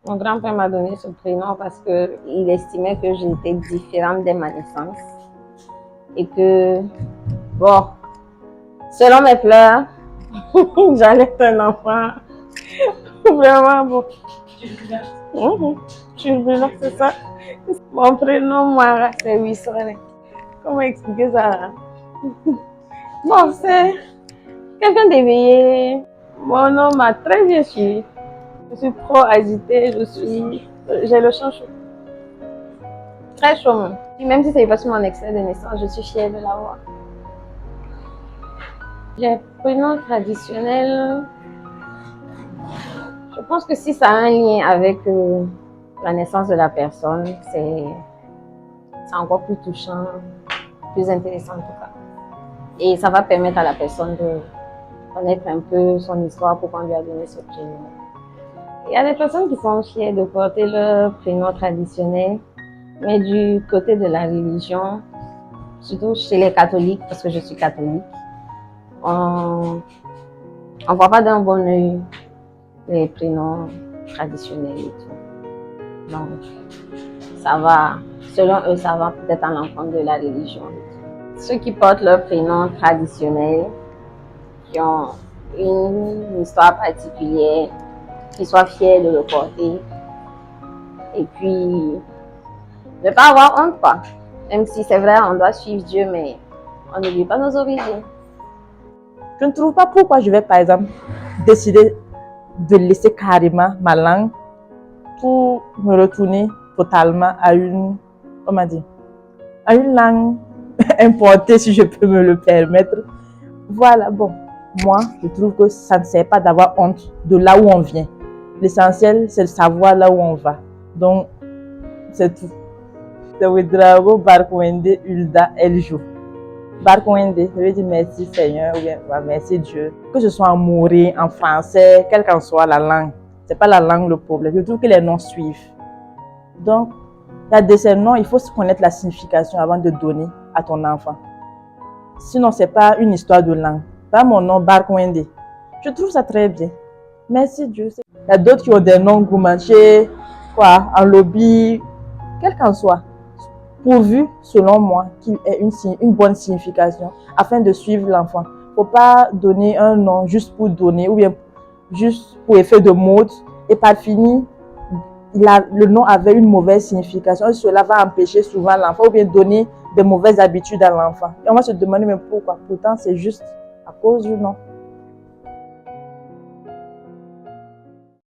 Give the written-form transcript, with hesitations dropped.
Mon grand-père m'a donné ce prénom parce qu'il estimait que j'étais différente dès ma naissance. Et que, bon, selon mes pleurs, j'allais être un enfant vraiment bon. Turbulent, c'est ça. Mon prénom, moi, c'est Wissone. Comment expliquer ça? Bon, c'est quelqu'un d'éveillé. Mon nom m'a très bien suivi. Je suis trop agitée, j'ai le chant chaud. Très chaud même. Même si c'est pas sur mon extrait de naissance, je suis fière de l'avoir. Les prénoms traditionnels, je pense que si ça a un lien avec la naissance de la personne, c'est encore plus touchant, plus intéressant en tout cas. Et ça va permettre à la personne de connaître un peu son histoire, pourquoi on lui a donné ce prénom. Il y a des personnes qui sont fières de porter leur prénom traditionnel, mais du côté de la religion, surtout chez les catholiques, parce que je suis catholique, on ne voit pas d'un bon œil les prénoms traditionnels et tout. Donc, ça va, selon eux, ça va peut-être à l'encontre de la religion. Ceux qui portent leur prénom traditionnel, qui ont une histoire particulière, qui soient fiers de le porter, et puis ne pas avoir honte, quoi. Même si c'est vrai, on doit suivre Dieu, mais on n'oublie pas nos origines. Je ne trouve pas pourquoi je vais, par exemple, décider de laisser carrément ma langue pour me retourner totalement à une, comment dire, à une langue importée, si je peux me le permettre. Voilà, bon, moi, je trouve que ça ne sert pas d'avoir honte de là où on vient. L'essentiel, c'est de savoir là où on va. Donc, c'est tout. C'est Ouedraogo Barkwende Ulda Eljo. Barkwende, je veux dire merci Seigneur ou bien merci Dieu. Que ce soit en mauré, en français, quelle qu'en soit la langue, c'est pas la langue le problème. Je trouve que les noms suivent. Donc, il y a des noms, il faut connaître la signification avant de donner à ton enfant. Sinon, c'est pas une histoire de langue. Pas mon nom, Barkwende. Je trouve ça très bien. Merci Dieu. Il y a d'autres qui ont des noms Goumanché, quoi, en lobby, quel qu'en soit. Pourvu, selon moi, qu'il ait une bonne signification afin de suivre l'enfant. Il ne faut pas donner un nom juste pour donner ou bien juste pour effet de mode et par fini, le nom avait une mauvaise signification et cela va empêcher souvent l'enfant ou bien donner de mauvaises habitudes à l'enfant. Et on va se demander mais pourquoi? Pourtant, c'est juste à cause du nom.